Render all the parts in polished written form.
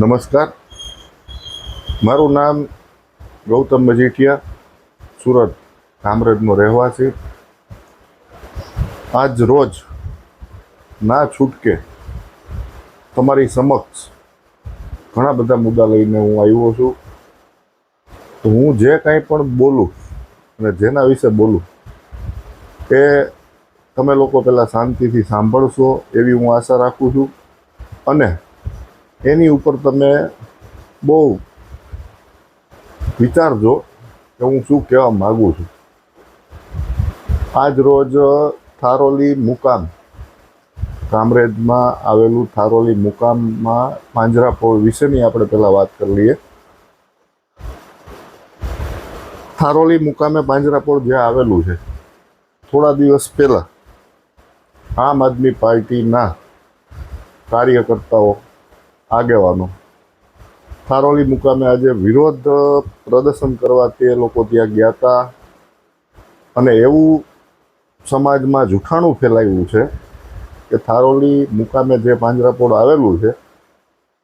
નમસ્કાર, મારું નામ ગૌતમ મજીઠિયા, સુરત કામરેજનો રહેવાસી. આજ રોજ ના છૂટકે તમારી સમક્ષ ઘણા બધા મુદ્દા લઈને હું આવ્યો છું. તો હું જે કાંઈ પણ બોલું અને જેના વિશે બોલું એ તમે લોકો પહેલાં શાંતિથી સાંભળશો એવી હું આશા રાખું છું, અને એની ઉપર તમે બહુ વિચારજો કે હું શું કહેવા માગું છું. આજ રોજ થારોલી મુકામ, કામરેજમાં આવેલું થારોલી મુકામમાં પાંજરાપોળ વિશેની આપણે પહેલાં વાત કરી લઈએ. થારોલી મુકામે પાંજરાપોળ જે આવેલું છે, થોડા દિવસ પહેલાં આમ આદમી પાર્ટીના કાર્યકર્તાઓ, આગેવાનો થારોલી મુકામે આજે વિરોધ પ્રદર્શન કરવા તે લોકો ત્યાં ગયા હતા. અને એવું સમાજમાં જૂઠાણું ફેલાયું છે કે થારોલી મુકામે જે પાંજરાપોળ આવેલું છે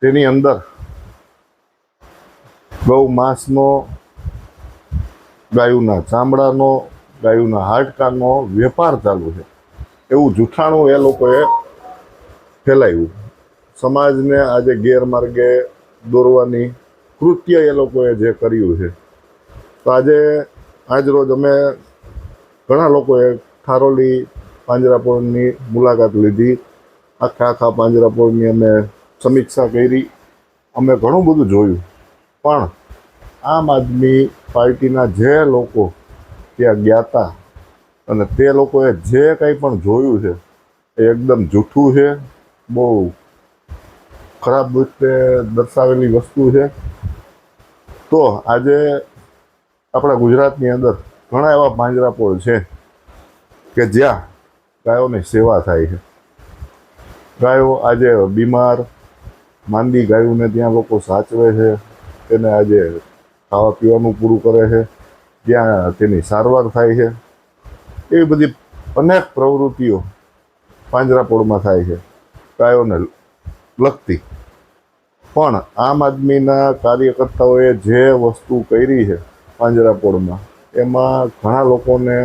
તેની અંદર ગૌ માંસનો, ગાયોના ચામડાનો, ગાયોના હાડકાનો વેપાર ચાલુ છે, એવું જૂઠાણું એ લોકોએ ફેલાયું. સમાજને આજે ગેરમાર્ગે દોરવાની કૃત્ય એ લોકોએ જે કર્યું છે. તો આજ રોજ અમે ઘણા લોકોએ થારોલી પાંજરાપોળની મુલાકાત લીધી. આખા પાંજરાપોળની અમે સમીક્ષા કરી, અમે ઘણું બધું જોયું. પણ આમ આદમી પાર્ટીના જે લોકો ત્યાં ગયા હતા અને તે લોકોએ જે કંઈ પણ જોયું છે એ એકદમ જૂઠું છે, બહુ ખરાબ રીતે દર્શાવેલી વસ્તુ છે. તો આજે આપણા ગુજરાતની અંદર ઘણા એવા પાંજરાપોળ છે કે જ્યાં ગાયોની સેવા થાય છે. ગાયો આજે બીમાર માંદી ગાયોને ત્યાં લોકો સાચવે છે, તેને આજે ખાવા પીવાનું પૂરું કરે છે, ત્યાં તેની સારવાર થાય છે. એવી બધી અનેક પ્રવૃત્તિઓ પાંજરાપોળમાં થાય છે ગાયોને લગતી. પણ આમ આદમીના કાર્યકર્તાઓએ જે વસ્તુ કરી છે પાંજરાપોળમાં, એમાં ઘણા લોકોને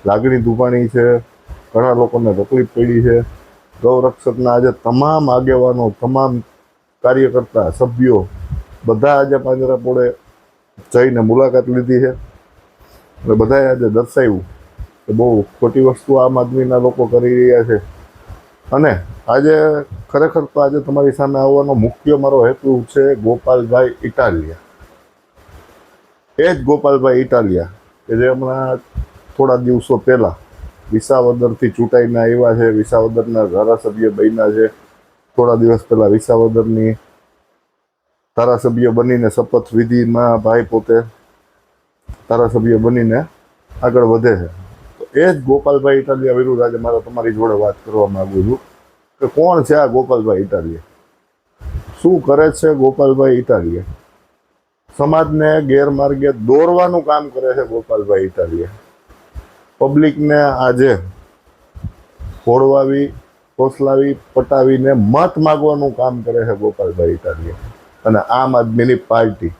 લાગણી દુભાણી છે, ઘણા લોકોને તકલીફ પડી છે. ગૌરક્ષકના આજે તમામ આગેવાનો, તમામ કાર્યકર્તા, સભ્યો બધા આજે પાંજરાપોળે જઈને મુલાકાત લીધી છે. અને બધાએ આજે દર્શાવ્યું કે બહુ ખોટી વસ્તુ આમ આદમીના લોકો કરી રહ્યા છે. અને આજે ખરેખર તો આજે તમારી સામે આવવાનો મુખ્ય મારો હેતુ છે ગોપાલભાઈ ઇટાલિયા. એ જ ગોપાલભાઈ ઇટાલિયા કે જે હમણાં થોડા દિવસો પહેલાં વિસાવદરથી ચૂંટાઈને આવ્યા છે, વિસાવદરના ધારાસભ્ય બન્યા છે. થોડા દિવસ પહેલાં વિસાવદરની ધારાસભ્ય બનીને શપથવિધિમાં ભાઈ પોતે ધારાસભ્ય બનીને આગળ વધે છે. તો એ જ ગોપાલભાઈ ઇટાલિયા વિરુદ્ધ આજે મારે તમારી જોડે વાત કરવા માગું છું કે કોણ છે આ ગોપાલભાઈ ઇટાલિયા, શું કરે છે ગોપાલભાઈ ઇટાલિયા. સમાજને ગેરમાર્ગે દોરવાનું કામ કરે છે ગોપાલભાઈ ઇટાલિયા. પબ્લિકને આજે ખોળવાવી, ફોસલાવી, પટાવીને મત માગવાનું કામ કરે છે ગોપાલભાઈ ઇટાલિયા. અને આમ આદમીની પાર્ટી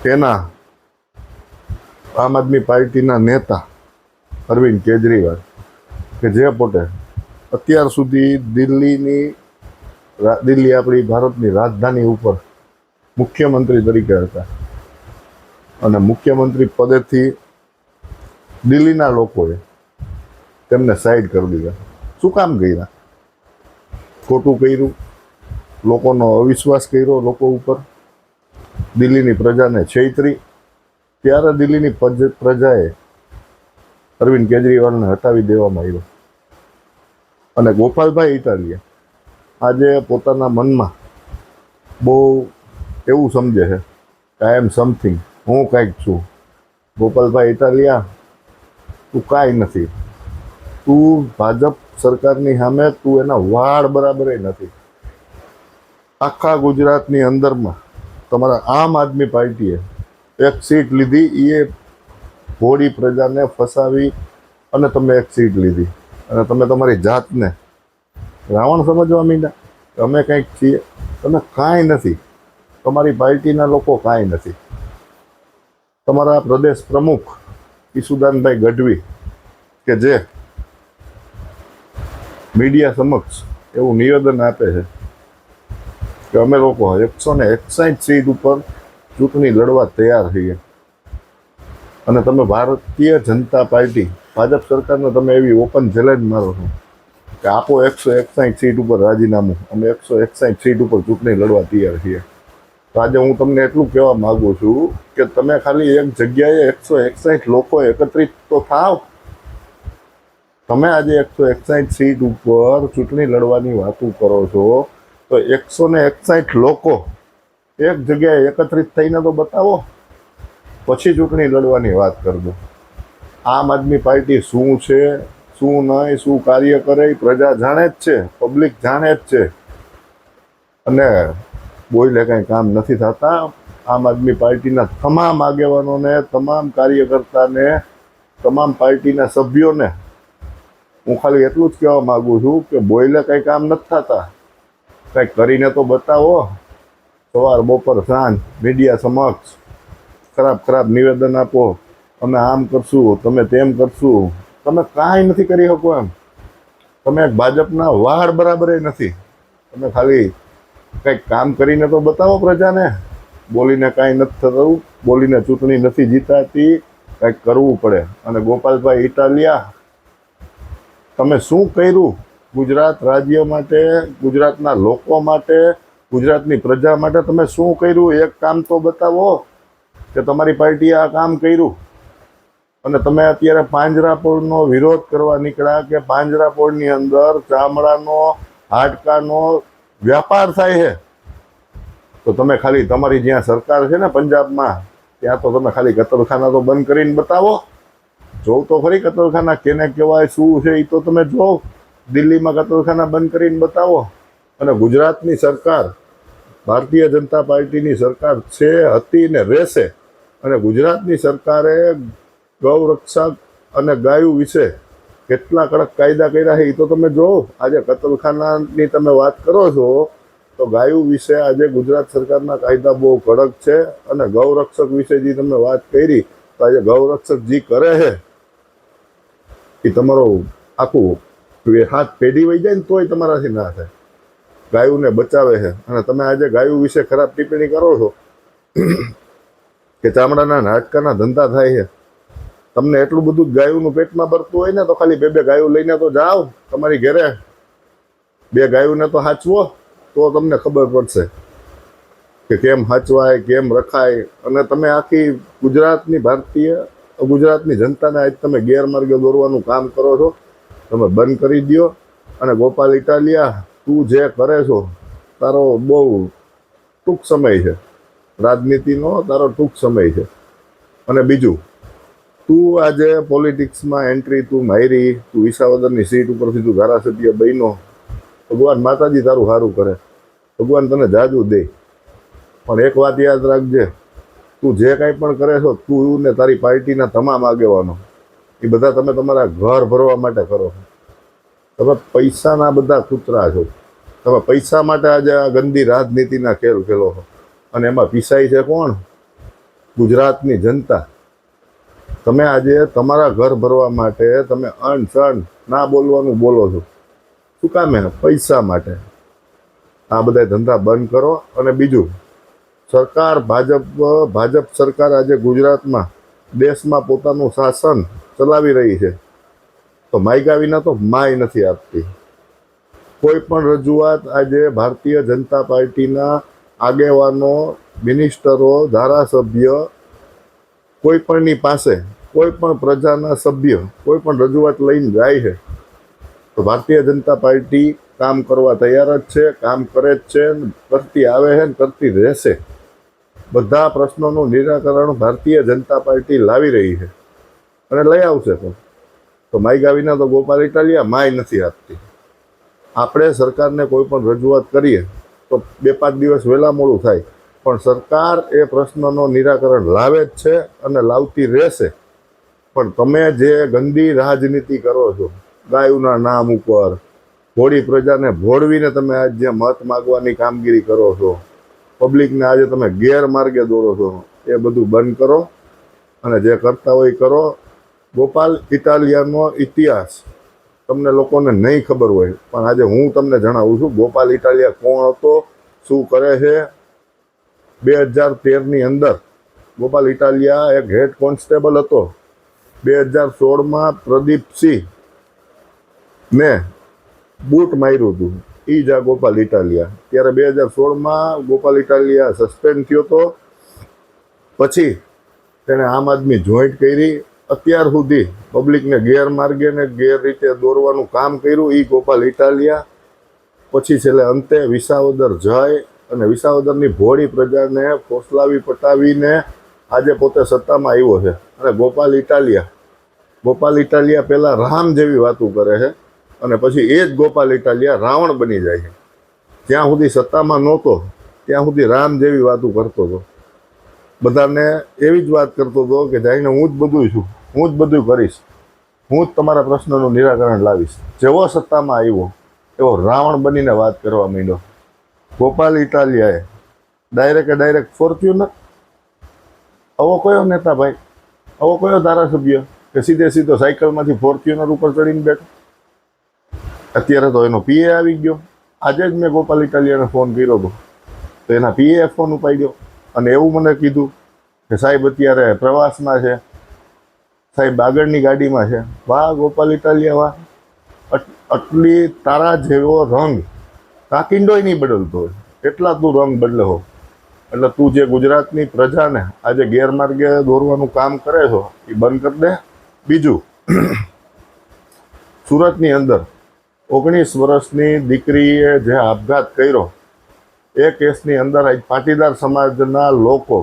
તેના આમ આદમી પાર્ટીના નેતા અરવિંદ કેજરીવાલ કે જે પોતે અત્યાર સુધી દિલ્હી આપણી ભારતની રાજધાની ઉપર મુખ્યમંત્રી તરીકે હતા, અને મુખ્યમંત્રી પદેથી દિલ્હીના લોકોએ તેમને સાઈડ કરી દીધા. શું કામ કર્યા? ખોટું કર્યું, લોકોનો અવિશ્વાસ કર્યો લોકો ઉપર, દિલ્હીની પ્રજાને છેતરી. ત્યારે દિલ્હીની પ્રજાએ અરવિંદ કેજરીવાલને હટાવી દેવામાં આવ્યો. અને ગોપાલભાઈ ઇટાલિયા આજે પોતાના મનમાં બહુ એવું સમજે છે કે આઈ એમ સમથિંગ, હું કાંઈક છું. ગોપાલભાઈ ઇટાલિયા, તું કાંઈ નથી. તું ભાજપ સરકારની સામે તું એના વાળ બરાબર નથી. આખા ગુજરાતની અંદરમાં તમારા આમ આદમી પાર્ટીએ એક સીટ લીધી, એ ભોળી પ્રજાને ફસાવી અને તમે એક સીટ લીધી. અને તમે તમારી જાતને રાવણ સમજવા માંડ્યા. અમે કંઈક છીએ, તમે કાંઈ નથી. તમારી પાર્ટીના લોકો કાંઈ નથી. તમારા પ્રદેશ પ્રમુખ ઈસુદાનભાઈ ગઢવી કે જે મીડિયા સમક્ષ એવું નિવેદન આપે છે કે અમે લોકો 161 સીટ ઉપર ચૂંટણી લડવા તૈયાર છીએ, અને તમે ભારતીય જનતા પાર્ટી ભાજપ સરકારને તમે એવી ઓપન ચેલેન્જ મારો છો કે આપો 161 સીટ ઉપર રાજીનામું, અમે 161 સીટ ઉપર ચૂંટણી લડવા તૈયાર છીએ. તો આજે હું તમને એટલું કહેવા માગું છું કે તમે ખાલી એક જગ્યાએ 161 લોકો એકત્રિત તો થાવ. તમે આજે 161 સીટ ઉપર ચૂંટણી લડવાની વાતો કરો છો, તો 161 લોકો એક જગ્યાએ એકત્રિત થઈને તો બતાવો, પછી ચૂંટણી લડવાની વાત કરજો. આમ આદમી પાર્ટી શું છે, શું નહીં, શું કાર્ય કરે એ પ્રજા જાણે જ છે, પબ્લિક જાણે જ છે. અને બોલે કંઈ કામ નથી થતા. આમ આદમી પાર્ટીના તમામ આગેવાનોને, તમામ કાર્યકર્તાને, તમામ પાર્ટીના સભ્યોને હું ખાલી એટલું જ કહેવા માગું છું કે બોલે કંઈ કામ નથી થતા, કંઈક કરીને તો બતાવો. સવાર બપોર સાંજ મીડિયા સમક્ષ ખરાબ નિવેદન આપો, અમે આમ કરશું, તમે તેમ કરશું. તમે કાંઈ નથી કરી શકો એમ. તમે ભાજપના વાળ બરાબર નથી. તમે ખાલી કંઈક કામ કરીને તો બતાવો પ્રજાને. બોલીને કાંઈ નથી થતું, બોલીને ચૂંટણી નથી જીતાતી, કંઈક કરવું પડે. અને ગોપાલભાઈ ઇટાલિયા, તમે શું કર્યું ગુજરાત રાજ્ય માટે, ગુજરાતના લોકો માટે, ગુજરાતની પ્રજા માટે? તમે શું કર્યું? એક કામ તો બતાવો કે તમારી પાર્ટીએ આ કામ કર્યું. અને તમે અત્યારે પાંજરાપોળનો વિરોધ કરવા નીકળ્યા કે પાંજરાપોળની અંદર ચામડાનો, હાડકાનો વ્યાપાર થાય છે. તો તમે ખાલી તમારી જ્યાં સરકાર છે ને પંજાબમાં, ત્યાં તો તમે ખાલી કતલખાના તો બંધ કરીને બતાવો. જોવ તો ખરી કતલખાના કેને કહેવાય, શું છે એ તો તમે જોવો. દિલ્હીમાં કતલખાના બંધ કરીને બતાવો. અને ગુજરાતની સરકાર ભારતીય જનતા પાર્ટીની સરકાર છે, હતી ને રહેશે. અને ગુજરાતની સરકારે ગૌરક્ષક અને ગાયું વિશે કેટલા કડક કાયદા કર્યા છે એ તો તમે જોવો. આજે કતલખાનાની તમે વાત કરો છો, તો ગાયું વિશે આજે ગુજરાત સરકારના કાયદા બહુ કડક છે. અને ગૌરક્ષક વિશે જે તમે વાત કરી, તો આજે ગૌરક્ષક જે કરે છે એ તમારો આખું હાથ પેઢી વહી જાય ને તોય તમારાથી ના થાય. ગાયુંને બચાવે છે. અને તમે આજે ગાયું વિશે ખરાબ ટિપ્પણી કરો છો કે ચામડાના હાડકાના ધંધા થાય છે. તમને એટલું બધું ગાયુંનું પેટમાં ભરતું હોય ને, તો ખાલી બે ગાયું લઈને તો જાઓ તમારી ઘરે. બે ગાયુંને તો હાચવો, તો તમને ખબર પડશે કે કેમ હાચવાય, કેમ રખાય. અને તમે આખી ગુજરાતની જનતાને આજ તમે ગેરમાર્ગે દોરવાનું કામ કરો છો. તમે બંધ કરી દો. અને ગોપાલ ઇટાલિયા, તું જે કરે છો તારો બહુ ટૂંક સમય છે, રાજનીતિનો તારો ટૂંક સમય છે. અને બીજું, તું આજે પોલિટિક્સમાં એન્ટ્રી તું મારી, તું વિસાવદરની સીટ ઉપરથી તું ધારાસભ્ય બન્યો. ભગવાન માતાજી તારું સારું કરે, ભગવાન તને જાજુ દે. પણ એક વાત યાદ રાખજે, તું જે કાંઈ પણ કરે છો, તું ને તારી પાર્ટીના તમામ આગેવાનો એ બધા તમે તમારા ઘર ભરવા માટે કરો છો. તમે પૈસાના બધા કૂતરા છો. તમે પૈસા માટે આજે આ ગંદી રાજનીતિના ખેલ ખેલો છો. અને એમાં પીસાય છે કોણ? ગુજરાતની જનતા. તમે આજે તમારા ઘર ભરવા માટે તમે અણસણ ના બોલવાનું બોલો છો. શું કામ? પૈસા માટે. આ બધા ધંધા બંધ કરો. અને બીજું, સરકાર ભાજપ સરકાર આજે ગુજરાતમાં, દેશમાં પોતાનું શાસન ચલાવી રહી છે. તો માયગા વિના તો માય નથી આપતી. કોઈ પણ રજૂઆત આજે ભારતીય જનતા પાર્ટીના આગેવાનો, મિનિસ્ટરો, ધારાસભ્ય, કોઈ પણની પાસે, કોઈ પણ પ્રજાના સભ્ય કોઈ પણ રજૂઆત લઈને જાય છે, તો ભારતીય જનતા પાર્ટી કામ કરવા તૈયાર જ છે, કામ કરે જ છે, કરતી આવે છે ને કરતી રહેશે. બધા પ્રશ્નોનું નિરાકરણ ભારતીય જનતા પાર્ટી લાવી રહી છે અને લઈ આવશે. તો માયગા વિના તો ગોપાલ ઇટાલિયા માય નથી આપતી. આપણે સરકારને કોઈ પણ રજૂઆત કરીએ તો 2-5 દિવસ વહેલા મોડું થાય, પણ સરકાર એ પ્રશ્નનો નિરાકરણ લાવે જ છે અને લાવતી રહેશે. પણ તમે જે ગંદી રાજનીતિ કરો છો, ગાયોના નામ ઉપર, ભોળી પ્રજાને ભોળવીને તમે આજ જે મત માગવાની કામગીરી કરો છો, પબ્લિકને આજે તમે ગેરમાર્ગે દોરો છો, એ બધું બંધ કરો અને જે કરતા હોય એ કરો. ગોપાલ ઇટાલિયાનો ઇતિહાસ તમને લોકોને નહીં ખબર હોય, પણ આજે હું તમને જણાવું છું ગોપાલ ઇટાલિયા કોણ હતો, શું કરે છે. 2013ની અંદર ગોપાલ ઇટાલિયા એક હેડ કોન્સ્ટેબલ હતો. 2016માં પ્રદીપસિંહ ને બૂટ માર્યું હતું, એ જ આ ગોપાલ ઇટાલિયા. ત્યારે 2016માં ગોપાલ ઇટાલિયા સસ્પેન્ડ થયો હતો. પછી તેણે આમ આદમી જોઈન્ટ કરી. અત્યાર સુધી પબ્લિકને ગેરમાર્ગે ને ગેરરીતે દોરવાનું કામ કર્યું એ ગોપાલ ઇટાલિયા. પછી છેલ્લે અંતે વિસાવદર જાય અને વિસાવદરની ભોળી પ્રજાને ફોસલાવી પટાવીને આજે પોતે સત્તામાં આવ્યો છે. અને ગોપાલ ઇટાલિયા પહેલાં રામ જેવી વાતો કરે છે અને પછી એ જ ગોપાલ ઇટાલિયા રાવણ બની જાય છે. જ્યાં સુધી સત્તામાં નહોતો ત્યાં સુધી રામ જેવી વાતો કરતો હતો. બધાને એવી જ વાત કરતો હતો કે જઈને હું જ બધું છું, હું જ બધું કરીશ, હું જ તમારા પ્રશ્નનું નિરાકરણ લાવીશ. જેવો સત્તામાં આવ્યો એવો રાવણ બનીને વાત કરવા માંડ્યો. ગોપાલ ઇટાલિયાએ ડાયરેક્ટ ફોર્ચ્યુનર. આવો કયો નેતા ભાઈ, આવો કયો ધારાસભ્ય કે સીધો સાયકલમાંથી ફોર્ચ્યુનર ઉપર ચડીને બેઠો? અત્યારે તો એનો પીએ આવી ગયો. આજે જ મેં ગોપાલ ઇટાલિયાને ફોન કર્યો હતો તો એના પીએ ફોન ઉપાડ્યો અને એવું મને કીધું કે સાહેબ અત્યારે પ્રવાસમાં છે, સાહેબ આગળની ગાડીમાં છે. વાહ ગોપાલ ઇટાલિયા વાહ, આટલી તારા જેવો રંગ કાકિંડોય નહીં બદલતો હોય એટલા તું રંગ બદલે હો. એટલે તું જે ગુજરાતની પ્રજાને આજે ગેરમાર્ગે દોરવાનું કામ કરે છો એ બંધ કરી દે. બીજું, સુરતની અંદર 19 વર્ષની દીકરીએ જે આપઘાત કર્યો એ કેસની અંદર આજ પાટીદાર સમાજના લોકો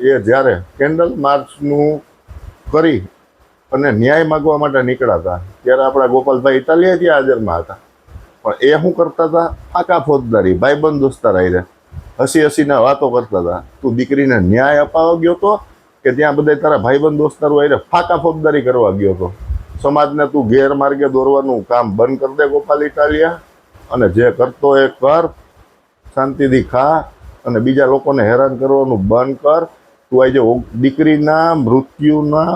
એ જ્યારે કેન્ડલ માર્ચનું કરી અને ન્યાય માગવા માટે નીકળ્યા હતા ત્યારે આપણા ગોપાલભાઈ ઇટાલિયા ત્યાં હાજરમાં હતા. પણ એ શું કરતા હતા? ફાકા ફોજદારી, ભાઈબંધ દોસ્તાર આવીને હસીને વાતો કરતા હતા. તું દીકરીને ન્યાય અપાવવા ગયો હતો કે ત્યાં બધા તારા ભાઈબંધ દોસ્તારો આવીને ફાકા ફોજદારી કરવા ગયો હતો? સમાજને તું ગેરમાર્ગે દોરવાનું કામ બંધ કરી દે ગોપાલ ઇટાલિયા, અને જે કરતો એ કર, શાંતિથી ખા અને બીજા લોકોને હેરાન કરવાનું બંધ કર. તું આજે દીકરીના મૃત્યુના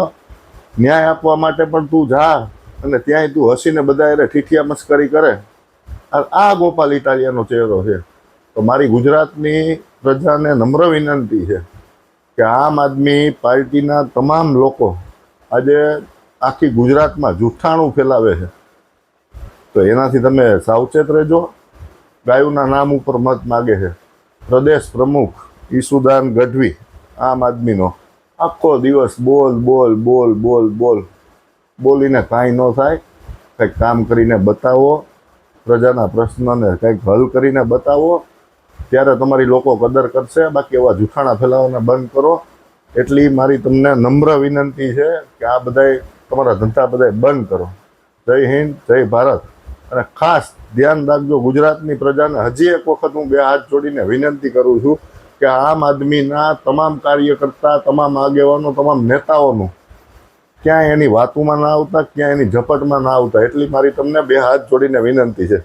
ન્યાય આપવા માટે પણ તું જા અને ત્યાંય તું હસીને બધા એને ઠીઠિયા મસ્કરી કરે. આ ગોપાલ ઇટાલિયાનો ચહેરો છે. તો મારી ગુજરાતની પ્રજાને નમ્ર વિનંતી છે કે આમ આદમી પાર્ટીના તમામ લોકો આજે આખી ગુજરાતમાં જૂઠાણું ફેલાવે છે તો એનાથી તમે સાવચેત રહેજો. ગાયોના નામ ઉપર મત માગે છે. પ્રદેશ પ્રમુખ ઈસુદાન ગઢવી આમ આદમીનો આખો દિવસ બોલીને કાંઈ ન થાય. કંઈક કામ કરીને બતાવો, પ્રજાના પ્રશ્નને કંઈક હલ કરીને બતાવો, ત્યારે તમારી લોકો કદર કરશે. બાકી એવા જૂઠાણા ફેલાવાના બંધ કરો. એટલી મારી તમને નમ્ર વિનંતી છે કે આ બધાય તમારા ધંધા બધાય બંધ કરો. જય હિન્દ, જય ભારત. અને ખાસ ધ્યાન રાખજો ગુજરાતની પ્રજાને. હજી એક વખત હું બે હાથ જોડીને વિનંતી કરું છું કે આમ આદમીના તમામ કાર્યકર્તા, તમામ આગેવાનો, તમામ નેતાઓનું ક્યાંય એની વાતોમાં ના આવતા, ક્યાંય એની ઝપટમાં ના આવતા. એટલી મારી તમને બે હાથ જોડીને વિનંતી છે.